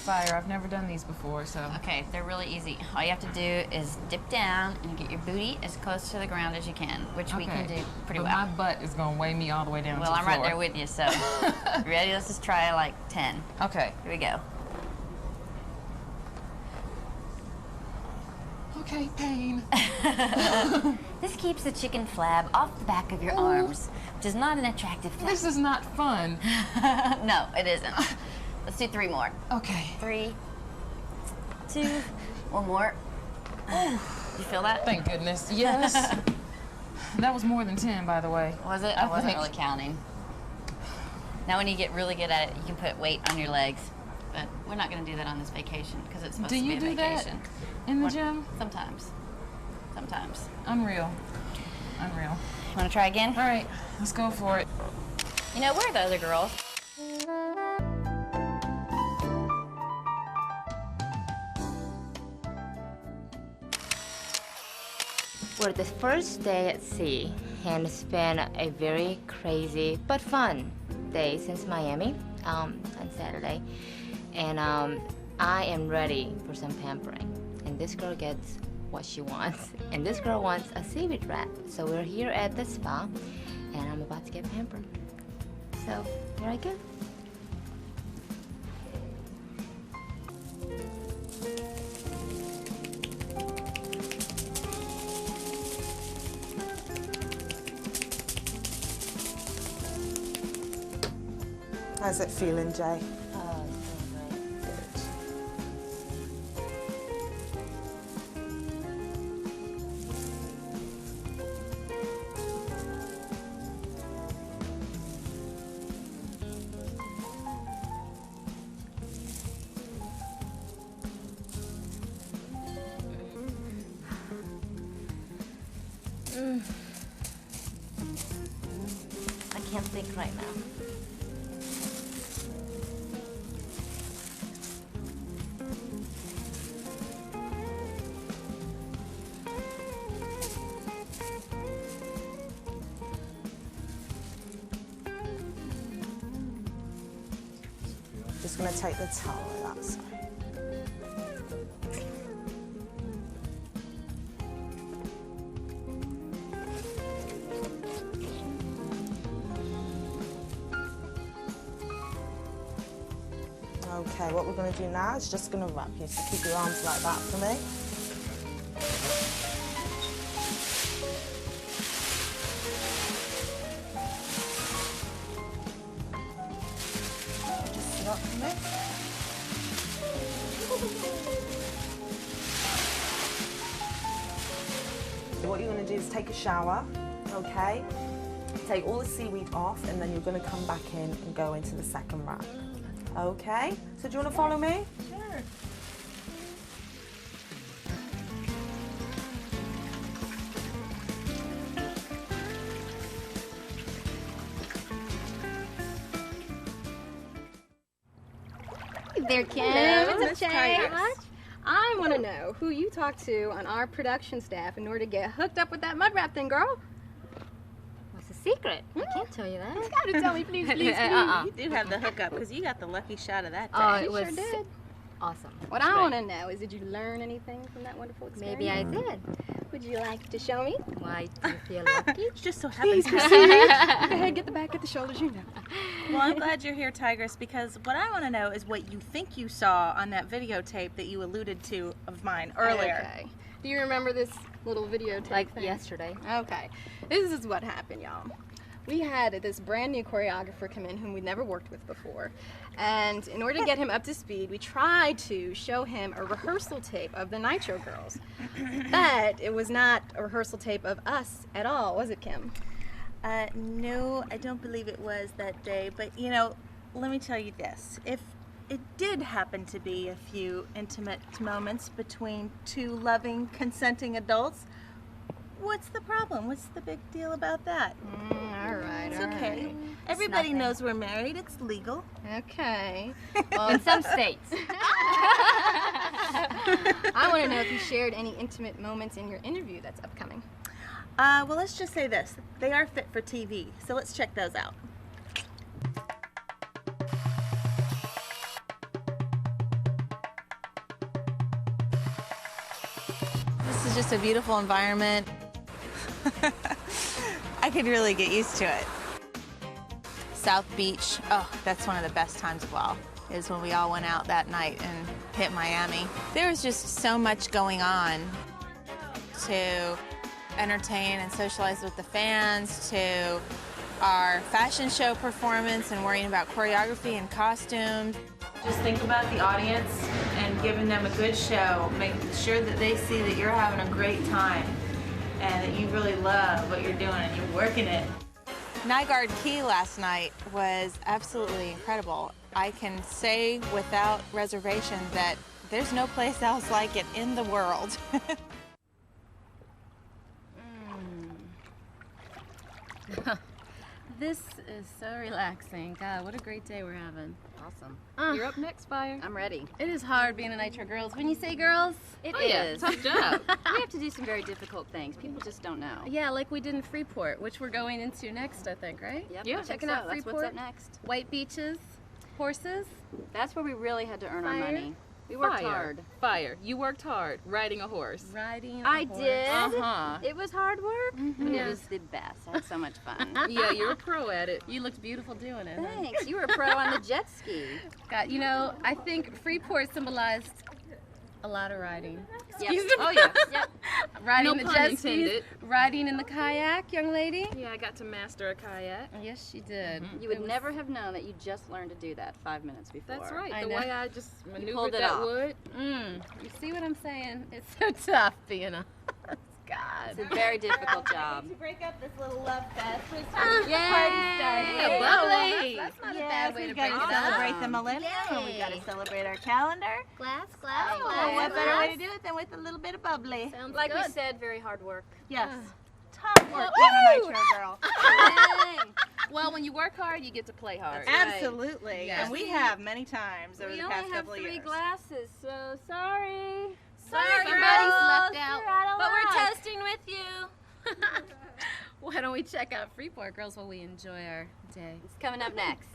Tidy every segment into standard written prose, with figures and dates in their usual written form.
fire. I've never done these before, so. Okay, they're really easy. All you have to do is dip down and get your booty as close to the ground as you can, which we can do pretty well. My butt is going to weigh me all the way down to the floor. Well, I'm right there with you, so. You ready? Let's just try like 10. Okay. Here we go. Okay, pain. This keeps the chicken flab off the back of your arms, which is not an attractive thing. This is not fun. No, it isn't. Let's do 3 more. Okay. 3, 2, 1 more. You feel that? Thank goodness. Yes. That was more than 10, by the way. Was it? I wasn't really counting. Now when you get really good at it, you can put weight on your legs. But we're not going to do that on this vacation because it's supposed to be a vacation. Do you do that in the gym? Sometimes. Sometimes. Unreal. Unreal. Want to try again? All right, let's go for it. You know, where are the other girls? We're the first day at sea and it's been a very crazy but fun day since Miami on Saturday. And I am ready for some pampering. And this girl gets what she wants. And this girl wants a seaweed wrap. So we're here at the spa and I'm about to get pampered. So here I go. How's it feeling, Jay? Oh, Good. I can't think right now. Just going to take the towel that side. Okay, what we're going to do now is just going to wrap you. So keep your arms like that for me. Just sit up for me. So what you're going to do is take a shower, okay? Take all the seaweed off and then you're going to come back in and go into the second wrap. Okay, so do you want to follow me? Sure. Hey there, Kim. Hello, It's a Miss change. Tigress. I want to know who you talked to on our production staff in order to get hooked up with that mud wrap thing, girl. What's the secret? I can't tell you that. You gotta tell me, please, please, please. You do have the hookup because you got the lucky shot of that day. Oh, You it was sure did. awesome. What I want to know is, did you learn anything from that wonderful experience? Maybe I did. Would you like to show me? Why do you feel lucky? It just so happens. Please proceed. Go ahead, get the back, get the shoulders, you know. Well, I'm glad you're here, Tigress, because what I want to know is what you think you saw on that videotape that you alluded to of mine earlier. Okay. Do you remember this little videotape Like thing? yesterday. Okay. This is what happened, y'all. We had this brand new choreographer come in whom we'd never worked with before. And in order to get him up to speed, we tried to show him a rehearsal tape of the Nitro Girls. But it was not a rehearsal tape of us at all, was it, Kim? No, I don't believe it was that day. But, you know, let me tell you this. If it did happen to be a few intimate moments between two loving, consenting adults, what's the problem? What's the big deal about that? All right, It's all okay. right. Everybody nothing. knows we're married. It's legal. Okay. In some states. I want to know if you shared any intimate moments in your interview that's upcoming. Well, let's just say this. They are fit for TV, so let's check those out. This is just a beautiful environment. I could really get used to it. South Beach, oh, that's one of the best times of all, is when we all went out that night and hit Miami. There was just so much going on to entertain and socialize with the fans, to our fashion show performance and worrying about choreography and costumes. Just think about the audience and giving them a good show. Make sure that they see that you're having a great time and that you really love what you're doing and you're working it. Nygaard Key last night was absolutely incredible. I can say without reservation that there's no place else like it in the world. This is so relaxing. God, what a great day we're having. Awesome. You're up next, Fire. I'm ready. It is hard being a Nitro Girls. When you say girls, it Yeah, tough job. We have to do some very difficult things. People just don't know. Yeah, like we did in Freeport, which we're going into next, I think, right? Yeah, Checking checking out out Freeport. What's up next? White beaches, horses. That's where we really had to earn our Fire. money. We worked Fire. hard. Fire. You worked hard riding a horse. Riding. I did. Uh-huh. It was hard work, but Yeah. it was the best. I had so much fun. Yeah, you're a pro at it. You looked beautiful doing it. huh? Thanks. You were a pro on the jet ski. God, you know, I think Freeport symbolized a lot of riding. Yep. Oh yeah. Yep. Riding No the pun jet skis, intended. riding in the kayak, young lady. Yeah, I got to master a kayak. Yes, she did. You would never have known that you just learned to do that 5 minutes before. That's right. I The know. way I just pulled maneuvered it that off. wood. You see what I'm saying? It's so tough being a God. It's a very difficult job. To break up this little love fest. Yay! Yeah, bubbly. That's not a Yes, bad way we to break got it to up. celebrate the millennium, and we got to celebrate our calendar. Glass, Oh, what better way to do it than with a little bit of bubbly? Sounds Like good. we said, very hard work. Yes. Tough work being a Nitro girl. Dang. Well, when you work hard, you get to play hard. That's right. Absolutely. Yes. And we have many times over We the only past have couple of 3 years. glasses, so sorry. Sorry, girls. somebody's left You're out. out of But we're luck. toasting with you. Why don't we check out Freeport, girls, while we enjoy our day? It's coming up next.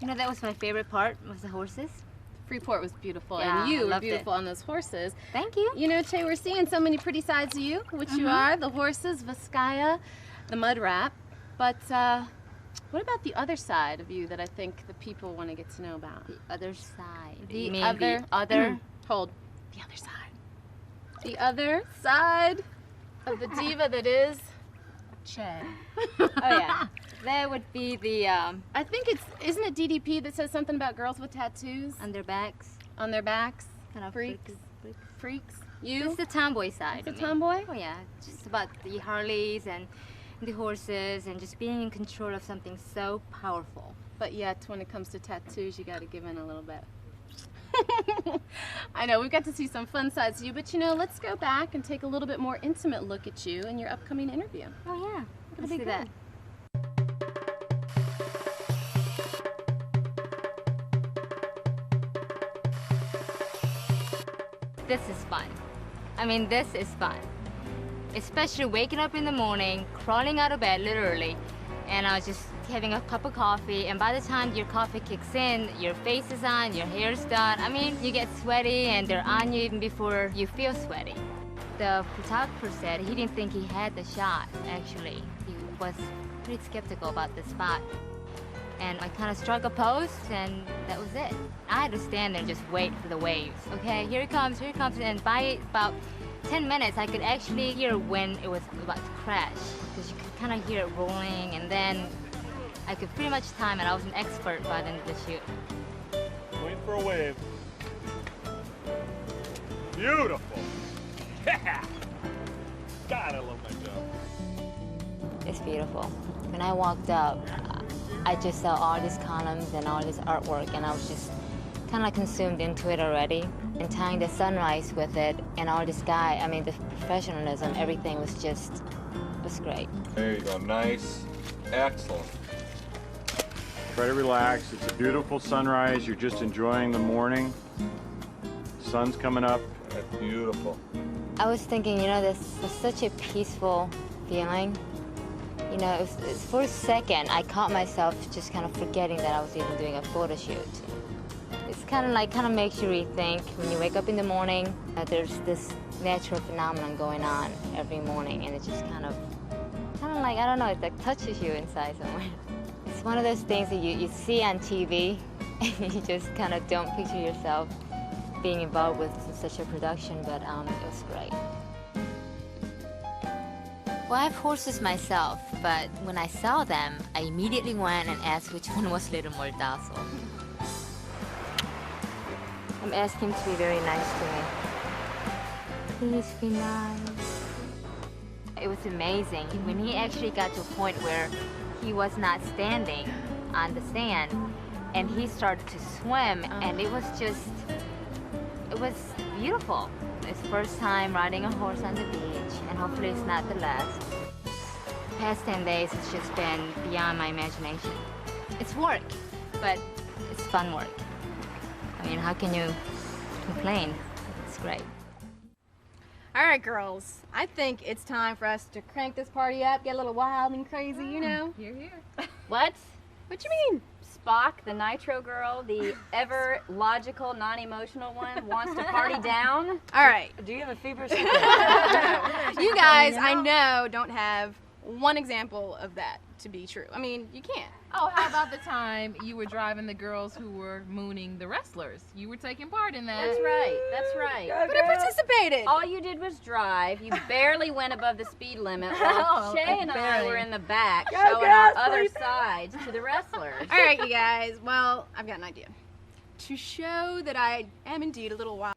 You know, that was my favorite part, was the horses. Freeport was beautiful, Yeah, and you I were loved beautiful on those horses. Thank you. You know, Che, we're seeing so many pretty sides of you, which you are, the horses, Vizcaya, the mud wrap. But what about the other side of you that I think the people want to get to know about? The other side. The You mean other, the other? hold, the other side. The other side of the diva that is Che. Oh yeah. That would be the I think isn't it DDP that says something about girls with tattoos on their backs. on their backs? Kind of Freaks. Freaks. You? It's the tomboy side. The of me. tomboy? Oh yeah, just about the Harleys and the horses and just being in control of something so powerful. But yet, when it comes to tattoos, you got to give in a little bit. I know, we've got to see some fun sides of you, but you know, let's go back and take a little bit more intimate look at you in your upcoming interview. Oh yeah, let's be do good. that. This is fun. I mean, this is fun. Especially waking up in the morning, crawling out of bed literally, and just having a cup of coffee, and by the time your coffee kicks in, your face is on, your hair's done. I mean, you get sweaty and they're on you even before you feel sweaty. The photographer said he didn't think he had the shot, actually. He was pretty skeptical about the spot. And I kind of struck a pose, and that was it. I had to stand there and just wait for the waves. Okay, here it comes, and by about 10 minutes, I could actually hear when it was about to crash, because you could kind of hear it rolling, and then I could pretty much time it. I was an expert by the end of the shoot. Wait for a wave. Beautiful. Yeah. God, I love my job. It's beautiful. When I walked up, I just saw all these columns and all this artwork, and I was just kind of consumed into it already. And tying the sunrise with it and all the sky, I mean, the professionalism, everything was great. There you go, nice, excellent. Try to relax. It's a beautiful sunrise. You're just enjoying the morning. Sun's coming up. That's beautiful. I was thinking, you know, this was such a peaceful feeling. You know, it was for a second, I caught myself just kind of forgetting that I was even doing a photo shoot. It's kind of makes you rethink. When you wake up in the morning, there's this natural phenomenon going on every morning, and it just kind of like, I don't know, it like touches you inside somewhere. It's one of those things that you see on TV, and you just kind of don't picture yourself being involved with such a production, but it was great. Well, I have horses myself, but when I saw them, I immediately went and asked which one was a little more docile. I'm asking him to be very nice to me. Please be nice. It was amazing. When he actually got to a point where he was not standing on the sand, and he started to swim, and it was beautiful. It's first time riding a horse on the beach, and hopefully it's not the last. The past 10 days, it's just been beyond my imagination. It's work, but it's fun work. I mean, how can you complain? It's great. All right, girls. I think it's time for us to crank this party up, get a little wild and crazy, you know? Here, here. What? What you mean? Spock, the Nitro girl, the ever logical, non-emotional one, wants to party down? All right. Do you have a fever? You guys, I know, don't have one example of that to be true. I mean, you can't. Oh, how about the time you were driving the girls who were mooning the wrestlers? You were taking part in that. That's right, that's right. But I participated. All you did was drive. You barely went above the speed limit while Shay and I were in the back showing our other sides to the wrestlers. All right, you guys. Well, I've got an idea. To show that I am indeed a little wild.